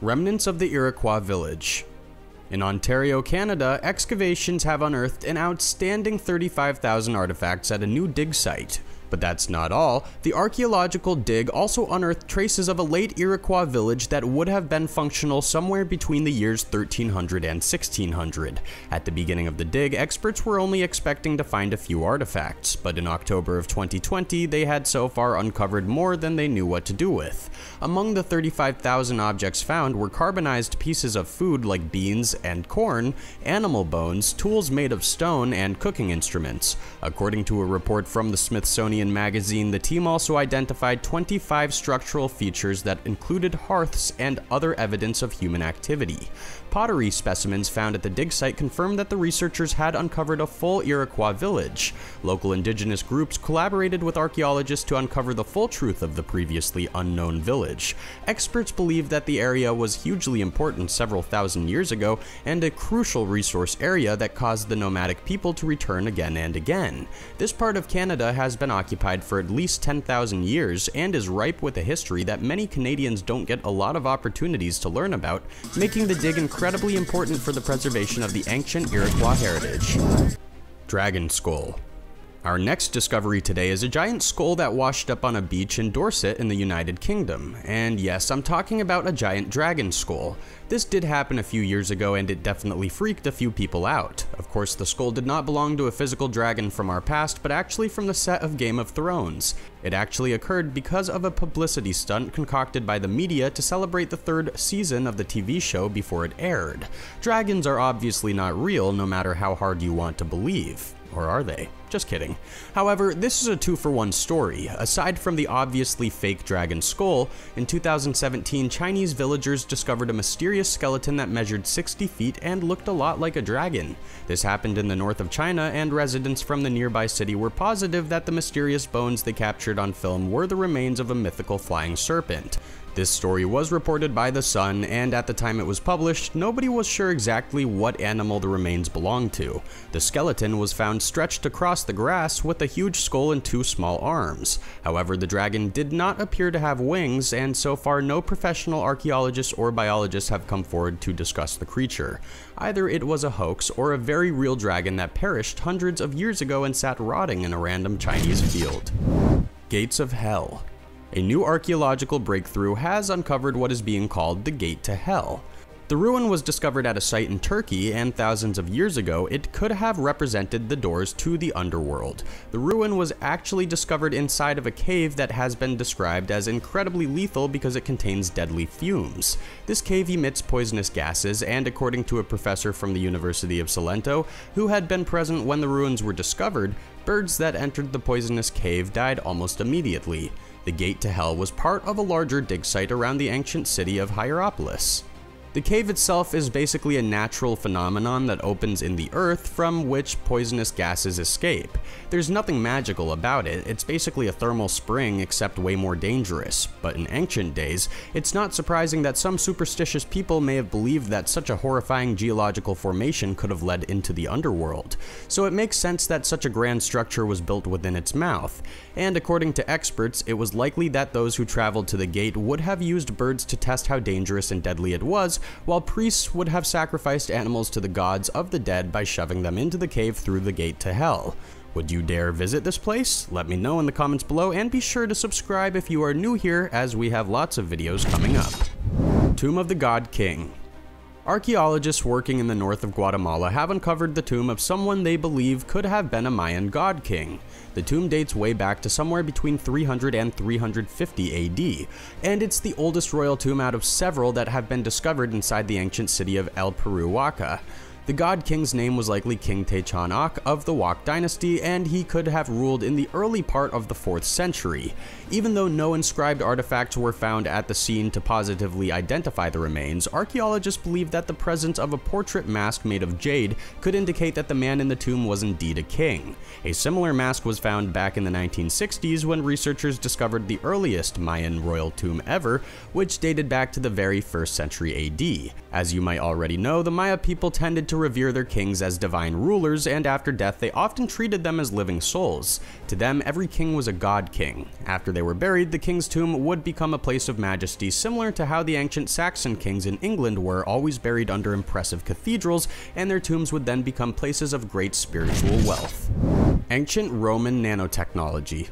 Remnants of the Iroquois Village. In Ontario, Canada, excavations have unearthed an outstanding 35,000 artifacts at a new dig site. But that's not all. The archaeological dig also unearthed traces of a late Iroquois village that would have been functional somewhere between the years 1300 and 1600. At the beginning of the dig, experts were only expecting to find a few artifacts, but in October of 2020, they had so far uncovered more than they knew what to do with. Among the 35,000 objects found were carbonized pieces of food like beans and corn, animal bones, tools made of stone, and cooking instruments. According to a report from the Smithsonian magazine, the team also identified 25 structural features that included hearths and other evidence of human activity. Pottery specimens found at the dig site confirmed that the researchers had uncovered a full Iroquois village. Local indigenous groups collaborated with archaeologists to uncover the full truth of the previously unknown village. Experts believe that the area was hugely important several thousand years ago and a crucial resource area that caused the nomadic people to return again and again. This part of Canada has been occupied for at least 10,000 years and is ripe with a history that many Canadians don't get a lot of opportunities to learn about, making the dig incredibly important for the preservation of the ancient Iroquois heritage. Dragon Skull. Our next discovery today is a giant skull that washed up on a beach in Dorset in the United Kingdom. And yes, I'm talking about a giant dragon skull. This did happen a few years ago and it definitely freaked a few people out. Of course, the skull did not belong to a physical dragon from our past, but actually from the set of Game of Thrones. It actually occurred because of a publicity stunt concocted by the media to celebrate the third season of the TV show before it aired. Dragons are obviously not real, no matter how hard you want to believe. Or are they? Just kidding. However, this is a two-for-one story. Aside from the obviously fake dragon skull, in 2017, Chinese villagers discovered a mysterious skeleton that measured 60 feet and looked a lot like a dragon. This happened in the north of China, and residents from the nearby city were positive that the mysterious bones they captured on film were the remains of a mythical flying serpent. This story was reported by The Sun, and at the time it was published, nobody was sure exactly what animal the remains belonged to. The skeleton was found stretched across the grass with a huge skull and two small arms. However, the dragon did not appear to have wings, and so far no professional archaeologists or biologists have come forward to discuss the creature. Either it was a hoax or a very real dragon that perished hundreds of years ago and sat rotting in a random Chinese field. Gates of Hell. A new archaeological breakthrough has uncovered what is being called the Gate to Hell. The ruin was discovered at a site in Turkey, and thousands of years ago, it could have represented the doors to the underworld. The ruin was actually discovered inside of a cave that has been described as incredibly lethal because it contains deadly fumes. This cave emits poisonous gases, and according to a professor from the University of Salento, who had been present when the ruins were discovered, birds that entered the poisonous cave died almost immediately. The Gate to Hell was part of a larger dig site around the ancient city of Hierapolis. The cave itself is basically a natural phenomenon that opens in the earth from which poisonous gases escape. There's nothing magical about it, it's basically a thermal spring except way more dangerous. But in ancient days, it's not surprising that some superstitious people may have believed that such a horrifying geological formation could have led into the underworld. So it makes sense that such a grand structure was built within its mouth. And according to experts, it was likely that those who traveled to the gate would have used birds to test how dangerous and deadly it was, while priests would have sacrificed animals to the gods of the dead by shoving them into the cave through the Gate to Hell. Would you dare visit this place? Let me know in the comments below, and be sure to subscribe if you are new here, as we have lots of videos coming up. Tomb of the God King. Archaeologists working in the north of Guatemala have uncovered the tomb of someone they believe could have been a Mayan god king. The tomb dates way back to somewhere between 300 and 350 AD, and it's the oldest royal tomb out of several that have been discovered inside the ancient city of El Peruaca. The god king's name was likely King Techan of the Wak dynasty, and he could have ruled in the early part of the 4th century. Even though no inscribed artifacts were found at the scene to positively identify the remains, archaeologists believe that the presence of a portrait mask made of jade could indicate that the man in the tomb was indeed a king. A similar mask was found back in the 1960s when researchers discovered the earliest Mayan royal tomb ever, which dated back to the very 1st century AD. As you might already know, the Maya people tended to to revere their kings as divine rulers, and after death they often treated them as living souls. To them, every king was a god king. After they were buried, the king's tomb would become a place of majesty, similar to how the ancient Saxon kings in England were always buried under impressive cathedrals, and their tombs would then become places of great spiritual wealth. Ancient Roman nanotechnology.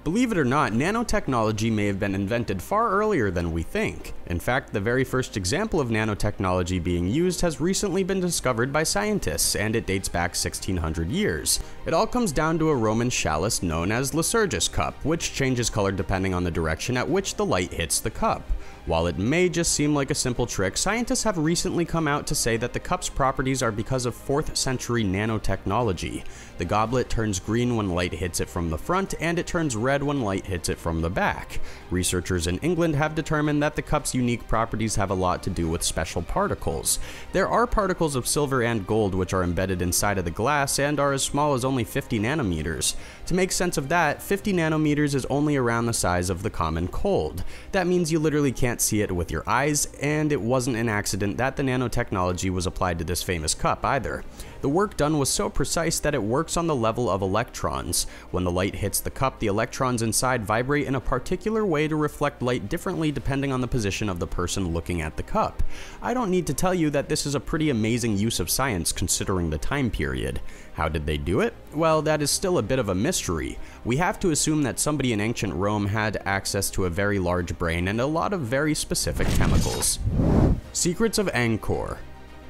Believe it or not, nanotechnology may have been invented far earlier than we think. In fact, the very first example of nanotechnology being used has recently been discovered by scientists, and it dates back 1600 years. It all comes down to a Roman chalice known as Lycurgus cup, which changes color depending on the direction at which the light hits the cup. While it may just seem like a simple trick, scientists have recently come out to say that the cup's properties are because of 4th century nanotechnology. The goblet turns green when light hits it from the front, and it turns red when light hits it from the back. Researchers in England have determined that the cup's unique properties have a lot to do with special particles. There are particles of silver and gold which are embedded inside of the glass and are as small as only 50 nanometers. To make sense of that, 50 nanometers is only around the size of the common cold. That means you literally can't see it with your eyes, and it wasn't an accident that the nanotechnology was applied to this famous cup either. The work done was so precise that it works on the level of electrons. When the light hits the cup, the electrons inside vibrate in a particular way to reflect light differently depending on the position of the person looking at the cup. I don't need to tell you that this is a pretty amazing use of science considering the time period. How did they do it? Well, that is still a bit of a mystery. We have to assume that somebody in ancient Rome had access to a very large brain and a lot of very specific chemicals. Secrets of Angkor.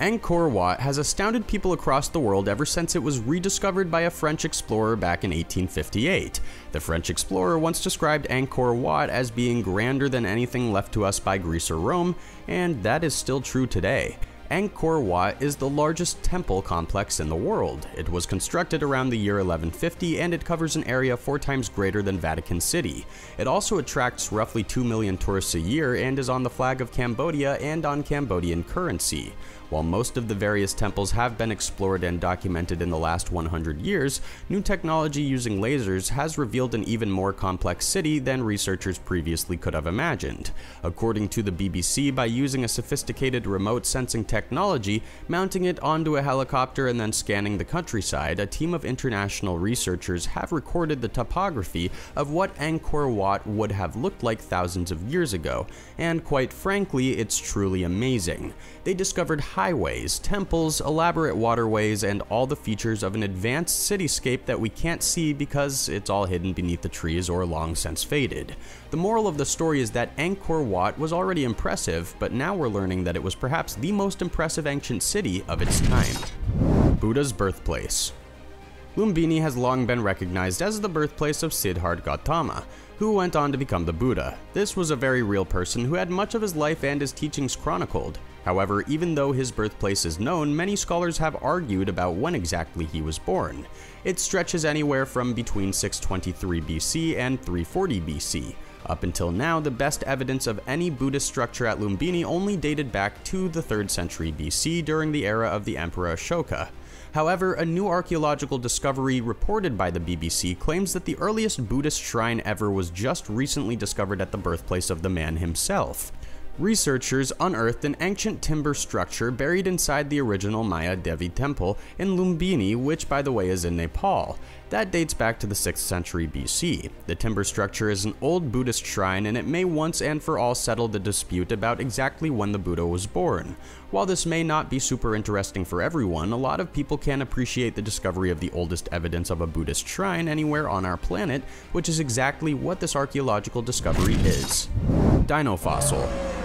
Angkor Wat has astounded people across the world ever since it was rediscovered by a French explorer back in 1858. The French explorer once described Angkor Wat as being grander than anything left to us by Greece or Rome, and that is still true today. Angkor Wat is the largest temple complex in the world. It was constructed around the year 1150, and it covers an area 4 times greater than Vatican City. It also attracts roughly 2 million tourists a year and is on the flag of Cambodia and on Cambodian currency. While most of the various temples have been explored and documented in the last 100 years, new technology using lasers has revealed an even more complex city than researchers previously could have imagined. According to the BBC, by using a sophisticated remote sensing technology, mounting it onto a helicopter and then scanning the countryside, a team of international researchers have recorded the topography of what Angkor Wat would have looked like thousands of years ago, and quite frankly, it's truly amazing. They discovered highways, temples, elaborate waterways, and all the features of an advanced cityscape that we can't see because it's all hidden beneath the trees or long since faded. The moral of the story is that Angkor Wat was already impressive, but now we're learning that it was perhaps the most impressive ancient city of its time. Buddha's birthplace. Lumbini has long been recognized as the birthplace of Siddhartha Gautama, who went on to become the Buddha. This was a very real person who had much of his life and his teachings chronicled. However, even though his birthplace is known, many scholars have argued about when exactly he was born. It stretches anywhere from between 623 BC and 340 BC. Up until now, the best evidence of any Buddhist structure at Lumbini only dated back to the 3rd century BC during the era of the Emperor Ashoka. However, a new archaeological discovery reported by the BBC claims that the earliest Buddhist shrine ever was just recently discovered at the birthplace of the man himself. Researchers unearthed an ancient timber structure buried inside the original Maya Devi temple in Lumbini, which by the way is in Nepal. That dates back to the 6th century BC. The timber structure is an old Buddhist shrine, and it may once and for all settle the dispute about exactly when the Buddha was born. While this may not be super interesting for everyone, a lot of people can appreciate the discovery of the oldest evidence of a Buddhist shrine anywhere on our planet, which is exactly what this archaeological discovery is. Dinofossil.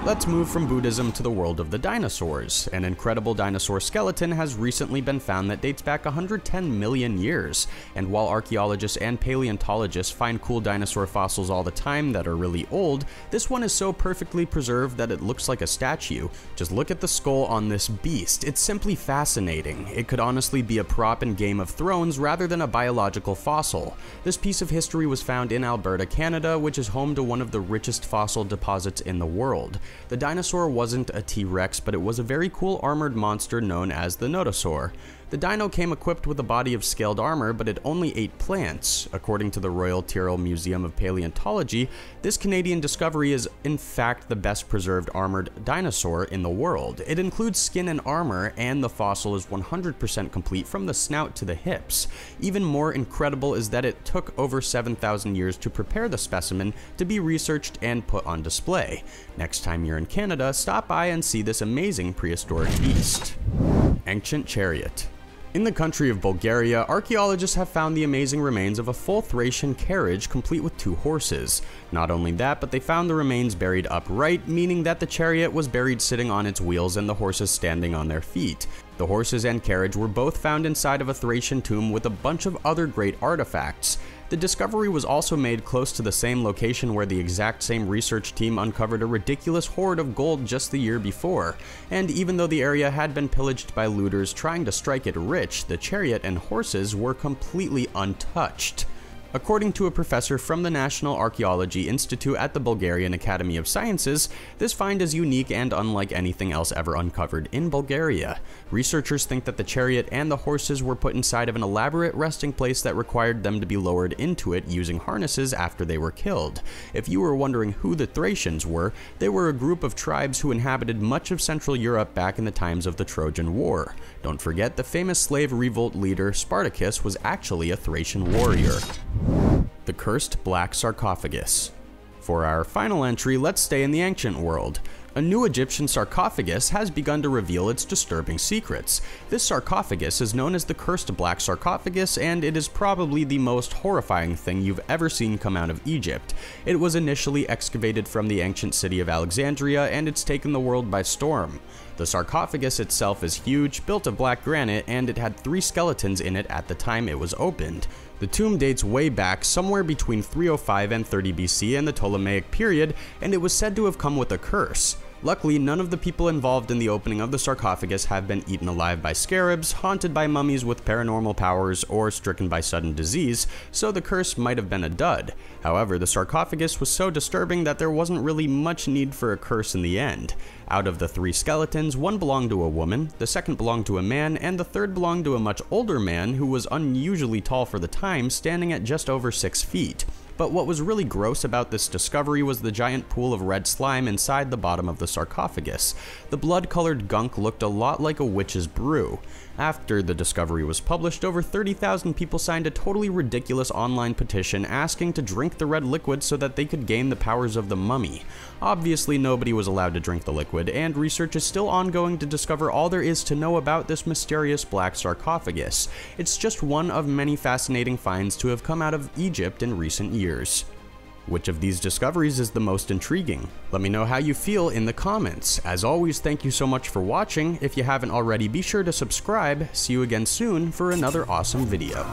Let's move from Buddhism to the world of the dinosaurs. An incredible dinosaur skeleton has recently been found that dates back 110 million years, and while archaeologists and paleontologists find cool dinosaur fossils all the time that are really old, this one is so perfectly preserved that it looks like a statue. Just look at the skull on this beast. It's simply fascinating. It could honestly be a prop in Game of Thrones rather than a biological fossil. This piece of history was found in Alberta, Canada, which is home to one of the richest fossil deposits in the world. The dinosaur wasn't a T-Rex, but it was a very cool armored monster known as the Nodosaur. The dino came equipped with a body of scaled armor, but it only ate plants. According to the Royal Tyrrell Museum of Paleontology, this Canadian discovery is in fact the best preserved armored dinosaur in the world. It includes skin and armor, and the fossil is 100% complete from the snout to the hips. Even more incredible is that it took over 7,000 years to prepare the specimen to be researched and put on display. Next time you're in Canada, stop by and see this amazing prehistoric beast. Ancient Chariot. In the country of Bulgaria, archaeologists have found the amazing remains of a full Thracian carriage complete with 2 horses. Not only that, but they found the remains buried upright, meaning that the chariot was buried sitting on its wheels and the horses standing on their feet. The horses and carriage were both found inside of a Thracian tomb with a bunch of other great artifacts. The discovery was also made close to the same location where the exact same research team uncovered a ridiculous hoard of gold just the year before. And even though the area had been pillaged by looters trying to strike it rich, the chariot and horses were completely untouched. According to a professor from the National Archaeology Institute at the Bulgarian Academy of Sciences, this find is unique and unlike anything else ever uncovered in Bulgaria. Researchers think that the chariot and the horses were put inside of an elaborate resting place that required them to be lowered into it using harnesses after they were killed. If you were wondering who the Thracians were, they were a group of tribes who inhabited much of Central Europe back in the times of the Trojan War. Don't forget, the famous slave revolt leader Spartacus was actually a Thracian warrior. The Cursed Blackarcophagus. For our final entry, let's stay in the ancient world. A new Egyptian sarcophagus has begun to reveal its disturbing secrets. This sarcophagus is known as the Cursed Blackarcophagus, and it is probably the most horrifying thing you've ever seen come out of Egypt. It was initially excavated from the ancient city of Alexandria, and it's taken the world by storm. The sarcophagus itself is huge, built of black granite, and it had 3 skeletons in it at the time it was opened. The tomb dates way back, somewhere between 305 and 30 BC in the Ptolemaic period, and it was said to have come with a curse. Luckily, none of the people involved in the opening of the sarcophagus have been eaten alive by scarabs, haunted by mummies with paranormal powers, or stricken by sudden disease, so the curse might have been a dud. However, the sarcophagus was so disturbing that there wasn't really much need for a curse in the end. Out of the 3 skeletons, 1 belonged to a woman, the second belonged to a man, and the third belonged to a much older man who was unusually tall for the time, standing at just over 6 feet. But what was really gross about this discovery was the giant pool of red slime inside the bottom of the sarcophagus. The blood-colored gunk looked a lot like a witch's brew. After the discovery was published, over 30,000 people signed a totally ridiculous online petition asking to drink the red liquid so that they could gain the powers of the mummy. Obviously, nobody was allowed to drink the liquid, and research is still ongoing to discover all there is to know about this mysterious black sarcophagus. It's just one of many fascinating finds to have come out of Egypt in recent years. Which of these discoveries is the most intriguing? Let me know how you feel in the comments. As always, thank you so much for watching. If you haven't already, be sure to subscribe. See you again soon for another awesome video.